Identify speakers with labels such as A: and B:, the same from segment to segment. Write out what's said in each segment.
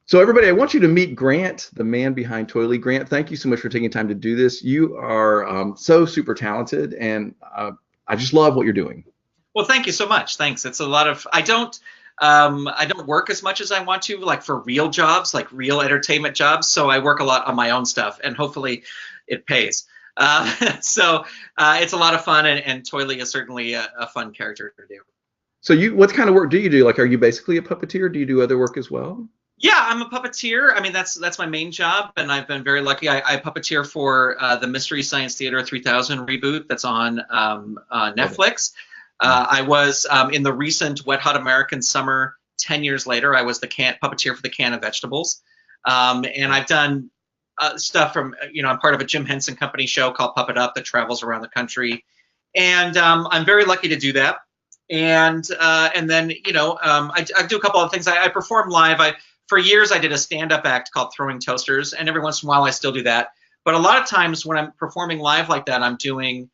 A: So everybody, I want you to meet Grant, the man behind Toiley. Grant, thank you so much for taking time to do this. You are so super talented, and I just love what you're doing.
B: Well, thank you so much. Thanks. It's a lot of I don't work as much as I want to, like for real jobs, like real entertainment jobs. So I work a lot on my own stuff, and hopefully it pays. So it's a lot of fun, and Toyley is certainly a fun character to do.
A: So what kind of work do you do? Like, are you basically a puppeteer? Do you do other work as well?
B: Yeah, I'm a puppeteer. I mean, that's my main job, and I've been very lucky. I puppeteer for the Mystery Science Theater 3000 reboot that's on Netflix. I was in the recent Wet Hot American Summer 10 years later. I was the puppeteer for the Can of Vegetables, and I've done stuff from I'm part of a Jim Henson Company show called Puppet Up that travels around the country, and I'm very lucky to do that. And then I do a couple of things. I perform live. For years, I did a stand-up act called Throwing Toasters, and every once in a while, I still do that. But a lot of times when I'm performing live like that, I'm doing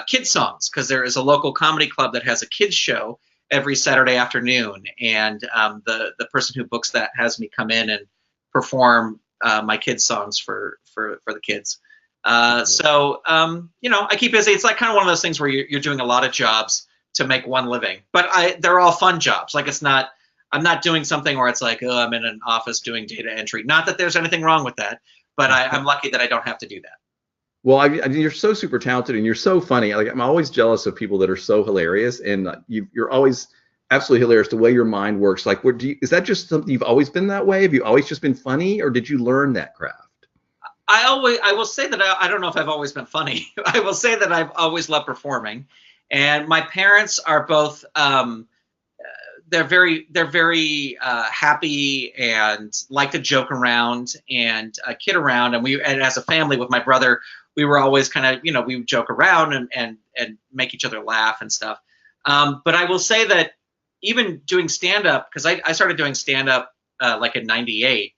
B: kids songs, because there is a local comedy club that has a kids show every Saturday afternoon, and the person who books that has me come in and perform my kids songs for the kids. So I keep busy. It's like kind of one of those things where you're doing a lot of jobs to make one living, but they're all fun jobs. Like I'm not doing something where it's like, oh, I'm in an office doing data entry. Not that there's anything wrong with that, but I'm lucky that I don't have to do that.
A: Well, I mean, you're so super talented and you're so funny. Like, I'm always jealous of people that are so hilarious, and you're always absolutely hilarious the way your mind works. Like, is that just something you've always been that way? Have you always just been funny, or did you learn that craft?
B: I will say that I don't know if I've always been funny. I will say that I've always loved performing, and my parents are both. They're very happy and like to joke around and kid around, and as a family with my brother, we were always kind of we would joke around and make each other laugh and stuff. But I will say that even doing stand up, because I started doing stand up like in '98,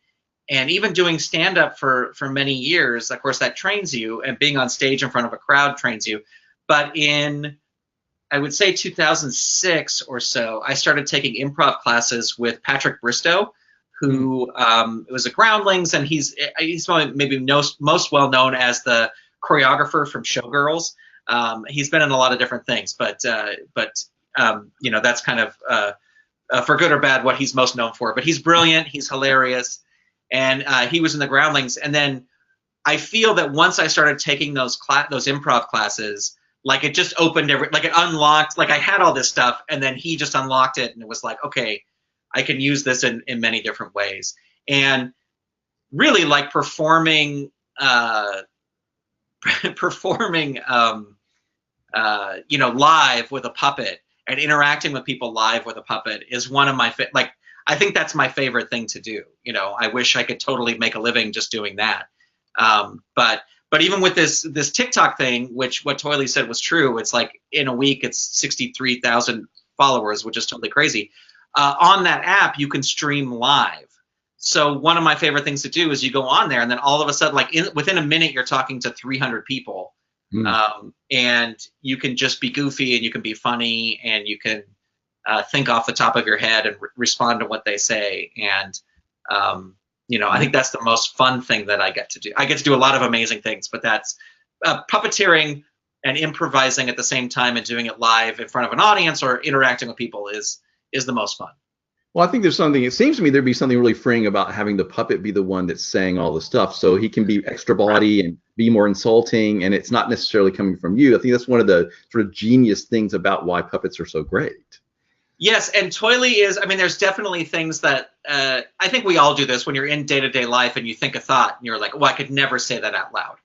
B: and even doing stand up for many years, of course that trains you, and being on stage in front of a crowd trains you. But I would say 2006 or so, I started taking improv classes with Patrick Bristow, who was a Groundlings, and he's probably maybe most well known as the choreographer from Showgirls. He's been in a lot of different things, but that's kind of for good or bad what he's most known for. But he's brilliant, he's hilarious, and he was in the Groundlings. And then I feel that once I started taking those improv classes, like it just opened like it unlocked, like I had all this stuff, and then he just unlocked it, and it was like, okay, I can use this in many different ways. And really like performing live with a puppet and interacting with people live with a puppet is one of my I think that's my favorite thing to do. I wish I could totally make a living just doing that. But even with this TikTok thing, which what Toiley said was true, it's like in a week it's 63,000 followers, which is totally crazy. On that app, you can stream live. So one of my favorite things to do is you go on there, and then all of a sudden, like within a minute, you're talking to 300 people, and you can just be goofy, and you can be funny, and you can think off the top of your head and respond to what they say. And I think that's the most fun thing that I get to do. I get to do a lot of amazing things, but that's puppeteering and improvising at the same time and doing it live in front of an audience or interacting with people is the most fun.
A: Well, I think it seems to me there'd be something really freeing about having the puppet be the one that's saying all the stuff, so he can be extra body and be more insulting, and it's not necessarily coming from you. I think that's one of the sort of genius things about why puppets are so great.
B: Yes, and Toiley is, I mean, there's definitely things that, I think we all do this when you're in day-to-day life and you think a thought and you're like, well, I could never say that out loud.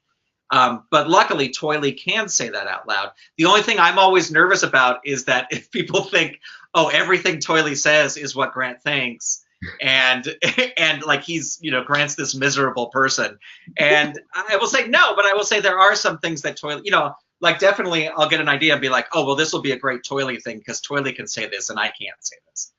B: But luckily, Toiley can say that out loud. The only thing I'm always nervous about is that if people think, oh, everything Toiley says is what Grant thinks, and like he's, Grant's this miserable person. And I will say no, but I will say there are some things that Toiley, like definitely I'll get an idea and be like, oh, well, this will be a great Toiley thing because Toiley can say this and I can't say this.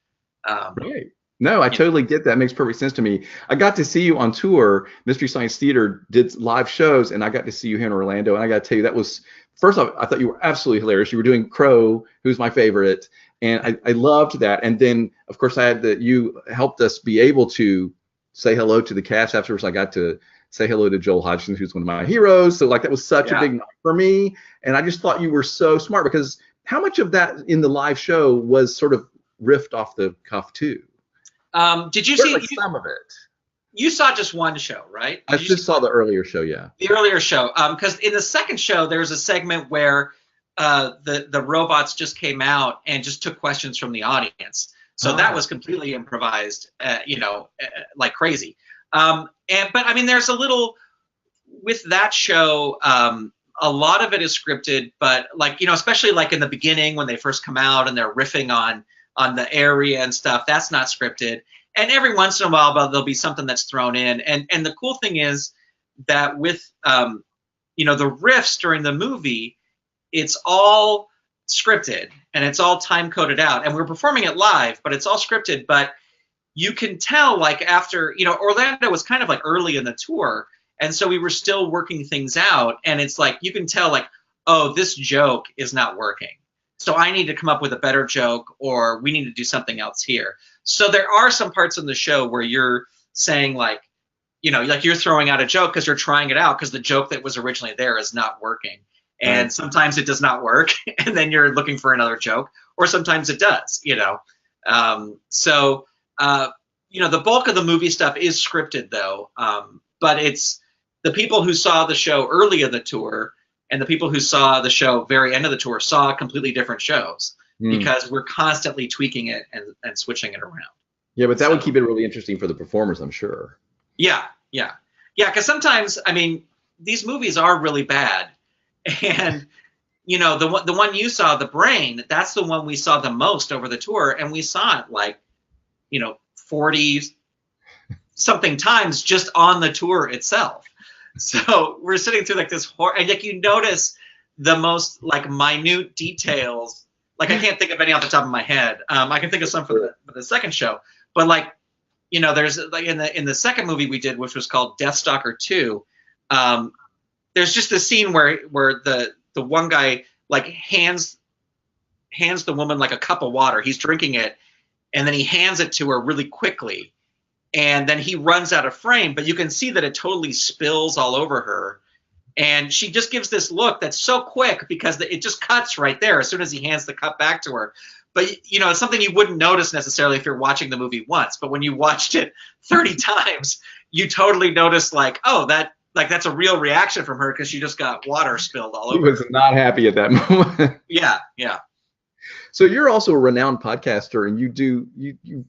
A: Right. No, I totally get that. It makes perfect sense to me. I got to see you on tour. Mystery Science Theater did live shows, and I got to see you here in Orlando. And I got to tell you, that was first off, I thought you were absolutely hilarious. You were doing Crow, who's my favorite, and I loved that. And then, of course, you helped us be able to say hello to the cast afterwards. I got to say hello to Joel Hodgson, who's one of my heroes. So like that was such a big night for me. And I just thought you were so smart, because how much of that in the live show was sort of riffed off the cuff too?
B: Did you see
A: some of it?
B: You saw just one show, right?
A: I just saw the earlier show, yeah.
B: The earlier show, because in the second show, there's a segment where the robots just came out and just took questions from the audience. So that was completely improvised, like crazy. But I mean, there's a little with that show. A lot of it is scripted, but like, especially like in the beginning when they first come out and they're riffing on the area and stuff, that's not scripted. And every once in a while, there'll be something that's thrown in. And the cool thing is that with the riffs during the movie, it's all scripted and it's all time coded out. And we're performing it live, but it's all scripted. But you can tell, like, after, Orlando was kind of like early in the tour, and so we were still working things out. And it's like, you can tell, like, oh, this joke is not working, so I need to come up with a better joke, or we need to do something else here. So there are some parts in the show where you're saying, like, like you're throwing out a joke because you're trying it out because the joke that was originally there is not working. And sometimes it does not work, and then you're looking for another joke, or sometimes it does, the bulk of the movie stuff is scripted, though. But it's the people who saw the show early in the tour and the people who saw the show very end of the tour saw completely different shows, because we're constantly tweaking it and switching it around.
A: Yeah, but that would keep it really interesting for the performers, I'm sure.
B: Yeah. Because sometimes, I mean, these movies are really bad. And, the one you saw, The Brain, that's the one we saw the most over the tour. And we saw it like, 40 something times just on the tour itself. So we're sitting through like this horror, and like you notice the most like minute details. Like I can't think of any off the top of my head. I can think of some for the second show, but like, there's like in the second movie we did, which was called Deathstalker 2. There's just a scene where the one guy like hands the woman like a cup of water. He's drinking it, and then he hands it to her really quickly. And then he runs out of frame, but you can see that it totally spills all over her. And she just gives this look that's so quick because it just cuts right there as soon as he hands the cup back to her. But, it's something you wouldn't notice necessarily if you're watching the movie once. But when you watched it 30 times, you totally notice like, oh, that's a real reaction from her because she just got water spilled all over her.
A: She was not happy at that moment.
B: Yeah.
A: So you're also a renowned podcaster, and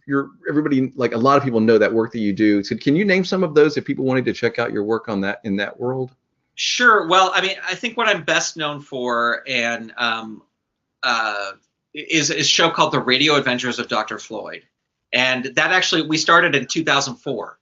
A: you're everybody, like a lot of people know that work that you do. So can you name some of those if people wanted to check out your work in that world?
B: Sure. Well, I mean, I think what I'm best known for is a show called The Radio Adventures of Dr. Floyd. And that actually, we started in 2004.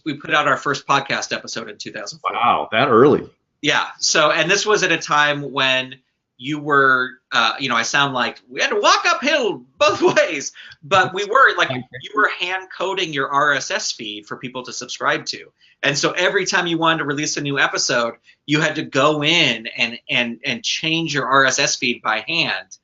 B: We put out our first podcast episode in 2004.
A: Wow, that early.
B: Yeah. So, and this was at a time when you were, I sound like we had to walk uphill both ways, but we were like, you were hand coding your RSS feed for people to subscribe to. And so every time you wanted to release a new episode, you had to go in and change your RSS feed by hand,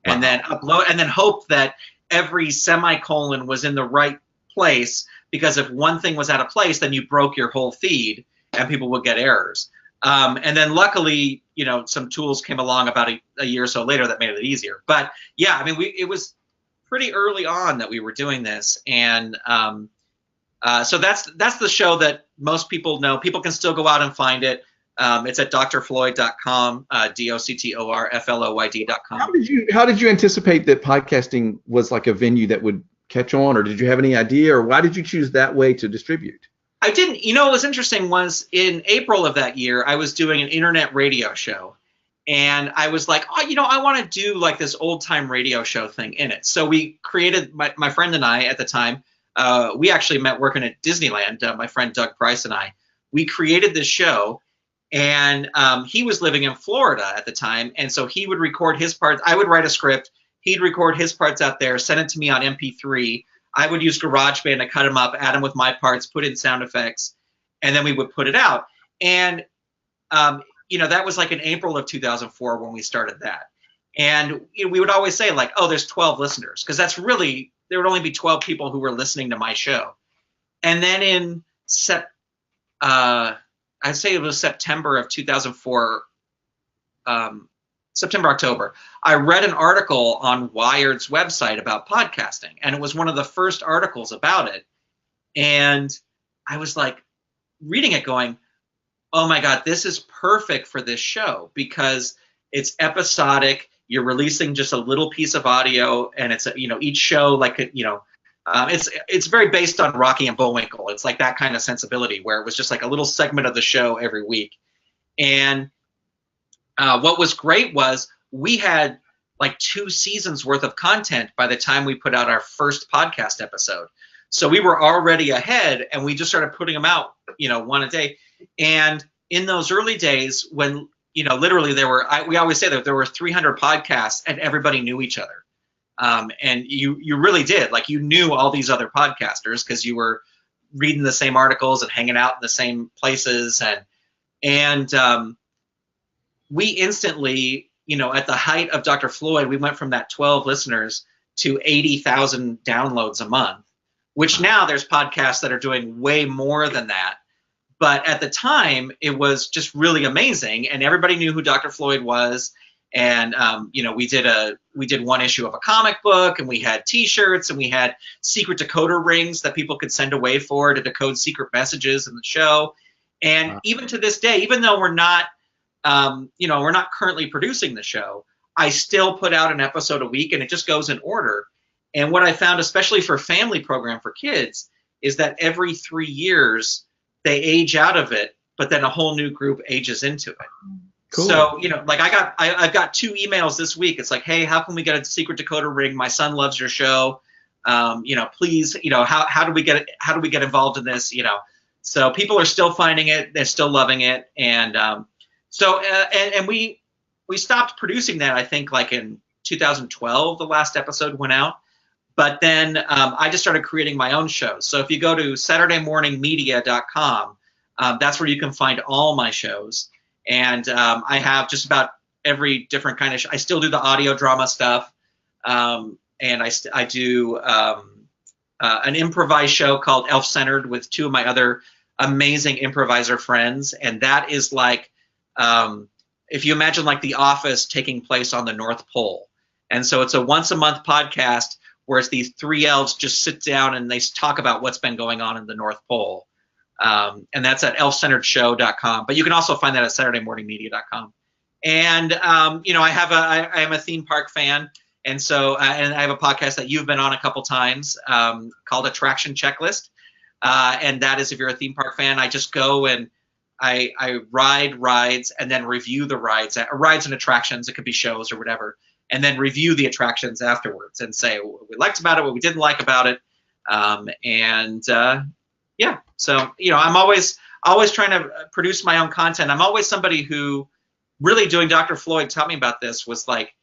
B: and then upload, and then hope that every semicolon was in the right place, because if one thing was out of place, then you broke your whole feed and people would get errors. And then luckily, some tools came along about a year or so later that made it easier. But yeah, I mean, it was pretty early on that we were doing this. And so that's the show that most people know. People can still go out and find it. It's at drfloyd.com, DOCTORFLOYD.com.
A: How did you anticipate that podcasting was like a venue that would catch on, or did you have any idea, or why did you choose that way to distribute?
B: I didn't. What was interesting was in April of that year, I was doing an internet radio show, and I was like, I want to do like this old time radio show thing in it. So we created, my friend and I at the time, we actually met working at Disneyland, my friend Doug Price and I. We created this show, and he was living in Florida at the time, and so he would record his parts. I would write a script. He'd record his parts out there, send it to me on MP3. I would use GarageBand to cut them up, add them with my parts, put in sound effects, and then we would put it out. And that was like in April of 2004 when we started that. And we would always say like, oh, there's 12 listeners, because that's really, there would only be 12 people who were listening to my show. And then in I'd say it was September of 2004, September, October, I read an article on Wired's website about podcasting, and it was one of the first articles about it. And I was like reading it going, oh my God, this is perfect for this show, because it's episodic. You're releasing just a little piece of audio, and it's, each show, like, it's very based on Rocky and Bullwinkle. It's like that kind of sensibility, where it was just like a little segment of the show every week. And what was great was we had like 2 seasons worth of content by the time we put out our first podcast episode. So we were already ahead, and we just started putting them out, one a day. And in those early days when, literally we always say that there were 300 podcasts and everybody knew each other. And you really did, like, you knew all these other podcasters because you were reading the same articles and hanging out in the same places. And we instantly, at the height of Dr. Floyd, we went from that 12 listeners to 80,000 downloads a month, which now there's podcasts that are doing way more than that. But at the time, it was just really amazing, and everybody knew who Dr. Floyd was. And we did one issue of a comic book, and we had T-shirts, and we had secret decoder rings that people could send away to decode secret messages in the show. And wow. Even to this day, even though we're not currently producing the show, I still put out an episode a week, and it just goes in order. And what I found, especially for family program for kids, is that every 3 years they age out of it, but then a whole new group ages into it. Cool. So, like I've got 2 emails this week. It's like, hey, how can we get a secret decoder ring? My son loves your show. Please, how do we get involved in this? So people are still finding it. They're still loving it. And and we stopped producing that, I think, like in 2012, the last episode went out. But then I just started creating my own shows. So if you go to SaturdayMorningMedia.com, that's where you can find all my shows. And I have just about every different kind of show. I still do the audio drama stuff. And I do an improvised show called Elf Centered with 2 of my other amazing improviser friends. And that is like, if you imagine like The Office taking place on the North Pole. And so it's a once a month podcast where it's these 3 elves just sit down and they talk about what's been going on in the North Pole. And that's at elfcenteredshow.com. But you can also find that at SaturdayMorningMedia.com. And, I am a theme park fan. And so and I have a podcast that you've been on a couple times called Attraction Checklist. And that is, if you're a theme park fan, I just go and I ride rides and then review the rides and attractions. It could be shows or whatever. And then review the attractions afterwards and say what we liked about it, what we didn't like about it. So, I'm always trying to produce my own content. I'm always somebody who really, doing Dr. Floyd taught me about this, was like,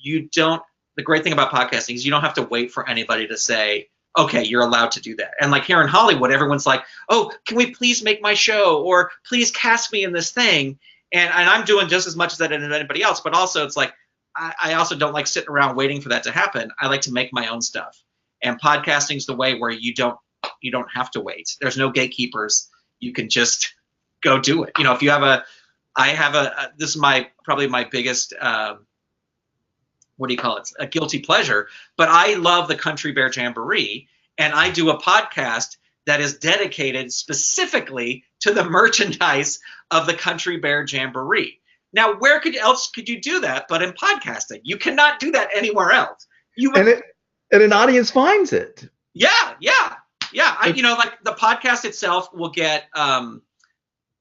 B: the great thing about podcasting is you don't have to wait for anybody to say, okay, you're allowed to do that. And like here in Hollywood, everyone's like, oh, can we please make my show? Or please cast me in this thing. And I'm doing just as much as that as anybody else. But also it's like, I also don't like sitting around waiting for that to happen. I like to make my own stuff. And podcasting is the way where you don't have to wait. There's no gatekeepers. You can just go do it. If you have this is probably my biggest, what do you call it? A guilty pleasure. But I love the Country Bear Jamboree, and I do a podcast that is dedicated specifically to the merchandise of the Country Bear Jamboree. Now, where else could you do that but in podcasting? You cannot do that anywhere else.
A: And an audience finds it.
B: Yeah. Like the podcast itself will get, I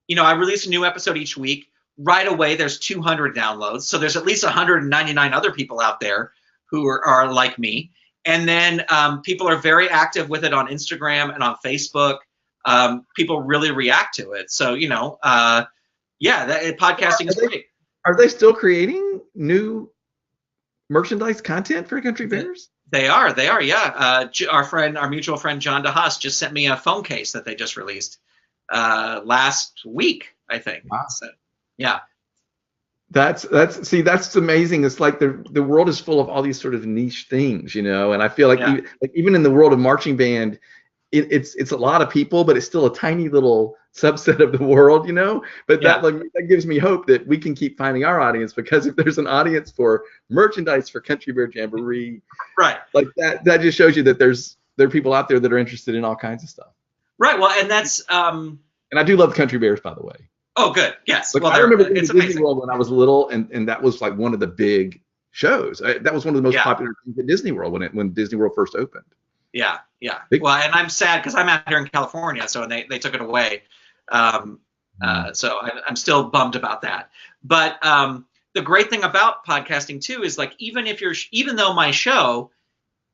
B: release a new episode each week. Right away, there's 200 downloads. So there's at least 199 other people out there who are like me. And then people are very active with it on Instagram and on Facebook. People really react to it. So, podcasting is great.
A: Are they still creating new merchandise content for Country Bears?
B: They are, yeah. Our mutual friend John DeHaas just sent me a phone case that they just released last week, I think.
A: Wow.
B: So, yeah.
A: That's amazing. It's like the world is full of all these sort of niche things, and I feel like,
B: Yeah.
A: even in the world of marching band, it's a lot of people, but it's still a tiny little subset of the world. But
B: Yeah.
A: that gives me hope that we can keep finding our audience, because if there's an audience for merchandise for Country Bear Jamboree,
B: Right.
A: like that just shows you that there are people out there that are interested in all kinds of stuff.
B: Right. Well, and that's
A: And I do love the Country Bears, by the way.
B: oh, good. Yes.
A: Like,
B: Well,
A: I remember going to
B: it's
A: Disney
B: amazing.
A: World when I was little, and that was like one of the big shows. That was one of the most
B: Yeah.
A: popular things at Disney World when Disney World first opened.
B: Yeah. Yeah.
A: Big-
B: Well, and I'm sad because I'm out here in California, so they took it away. So I'm still bummed about that. But the great thing about podcasting too is, like, even though my show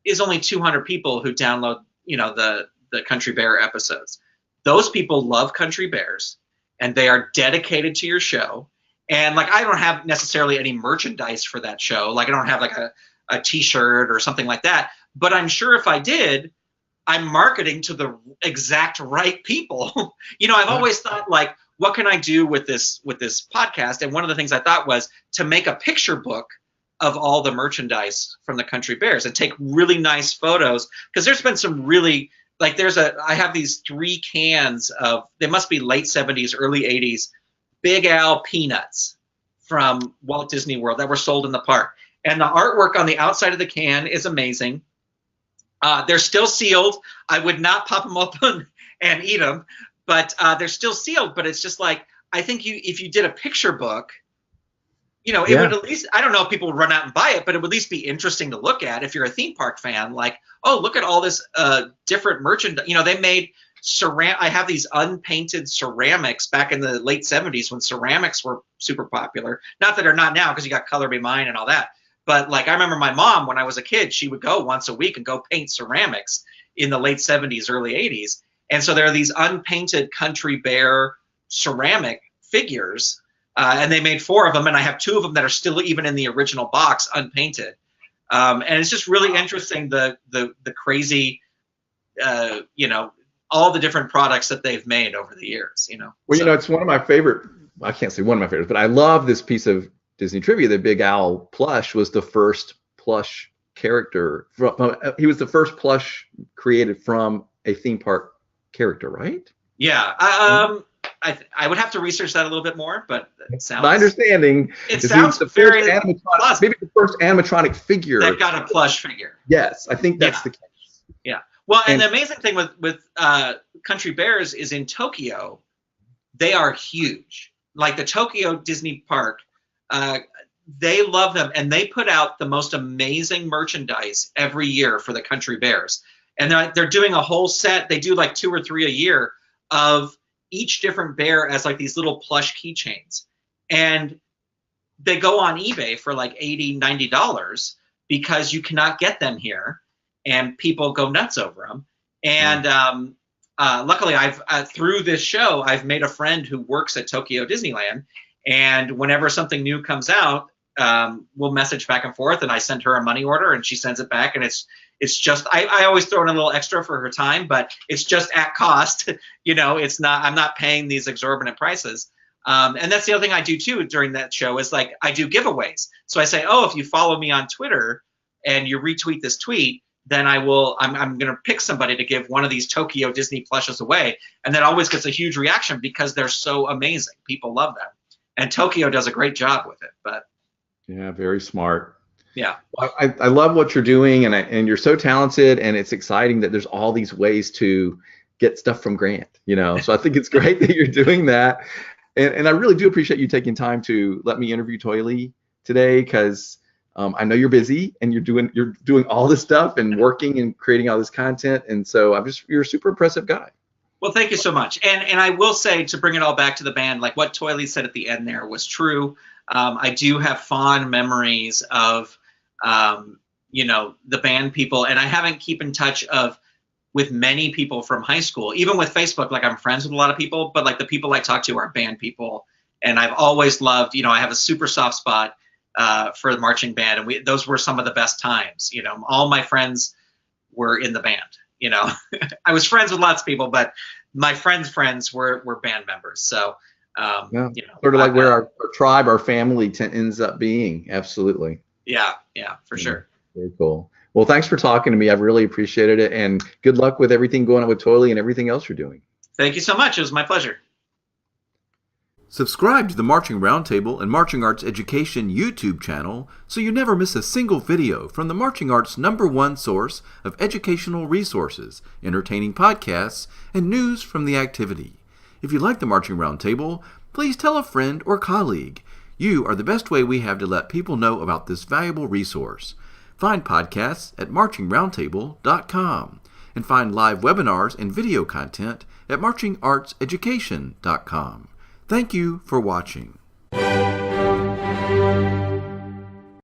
B: is only 200 people who download, the Country Bear episodes, those people love Country Bears and they are dedicated to your show. And like, I don't have necessarily any merchandise for that show. Like, I don't have like a t-shirt or something like that, but I'm sure if I did, I'm marketing to the exact right people. I've always thought, like, what can I do with this podcast? And one of the things I thought was to make a picture book of all the merchandise from the Country Bears and take really nice photos, because there's been some really, like, I have these 3 cans of, they must be late 70s, early 80s, Big Al peanuts from Walt Disney World that were sold in the park. And the artwork on the outside of the can is amazing. They're still sealed. I would not pop them open and eat them, but they're still sealed. But it's just like, I think if you did a picture book, it would at least, I don't know if people would run out and buy it, but it would at least be interesting to look at if you're a theme park fan. Like, oh, look at all this different merchandise. They made I have these unpainted ceramics back in the late 70s when ceramics were super popular. Not that they're not now, because you got Color Be Mine and all that. But like, I remember my mom, when I was a kid, she would go once a week and go paint ceramics in the late 70s, early 80s. And so there are these unpainted Country Bear ceramic figures, and they made 4 of them, and I have 2 of them that are still even in the original box, unpainted. And it's just really interesting, the crazy, all the different products that they've made over the years.
A: Well, it's one of my favorite. I can't say one of my favorites, but I love this piece of Disney trivia. The Big Owl plush was the first plush character. He was the first plush created from a theme park character, right?
B: Yeah. I would have to research that a little bit more, but it sounds.
A: My understanding
B: it
A: is
B: sounds
A: the
B: very
A: first maybe the first animatronic figure.
B: They've got a plush figure.
A: Yes, I think that's the case.
B: Yeah. Well, and the amazing thing with Country Bears is in Tokyo, they are huge. Like the Tokyo Disney Park, they love them, and they put out the most amazing merchandise every year for the Country Bears. And they're doing a whole set. They do like 2 or 3 a year of each different bear as like these little plush keychains. And they go on eBay for like $80, $90 because you cannot get them here, and people go nuts over them. And luckily, I've through this show, I've made a friend who works at Tokyo Disneyland, and whenever something new comes out, we'll message back and forth, and I send her a money order, and she sends it back, and it's just I always throw in a little extra for her time, but it's just at cost. It's not, I'm not paying these exorbitant prices. And that's the other thing I do too during that show is like I do giveaways. So I say, oh, if you follow me on Twitter and you retweet this tweet, then I'm going to pick somebody to give one of these Tokyo Disney plushes away. And that always gets a huge reaction because they're so amazing. People love them. And Tokyo does a great job with it. But
A: yeah, very smart.
B: Yeah.
A: Well, I love what you're doing, and you're so talented, and it's exciting that there's all these ways to get stuff from Grant, So I think it's great that you're doing that. And I really do appreciate you taking time to let me interview Toiley today, because I know you're busy and you're doing all this stuff and working and creating all this content. And so you're a super impressive guy.
B: Well, thank you so much. And I will say, to bring it all back to the band, like what Toiley said at the end there was true. I do have fond memories of, the band people, and I haven't keep in touch with many people from high school. Even with Facebook, like I'm friends with a lot of people, but like the people I talk to are band people. And I've always loved, I have a super soft spot for the marching band, and those were some of the best times. All my friends were in the band. I was friends with lots of people, but my friends' friends were band members. So
A: Yeah.
B: You know,
A: Sort of like where our tribe, our family ends up being. Absolutely.
B: yeah, for
A: Yeah.
B: sure.
A: Very cool. Well, thanks for talking to me. I've really appreciated it. And good luck with everything going on with Toiley and everything else you're doing.
B: Thank you so much. It was my pleasure.
C: Subscribe to the Marching Roundtable and Marching Arts Education YouTube channel so you never miss a single video from the Marching Arts #1 source of educational resources, entertaining podcasts, and news from the activity. If you like the Marching Roundtable, please tell a friend or colleague. You are the best way we have to let people know about this valuable resource. Find podcasts at marchingroundtable.com and find live webinars and video content at marchingartseducation.com. Thank you for watching.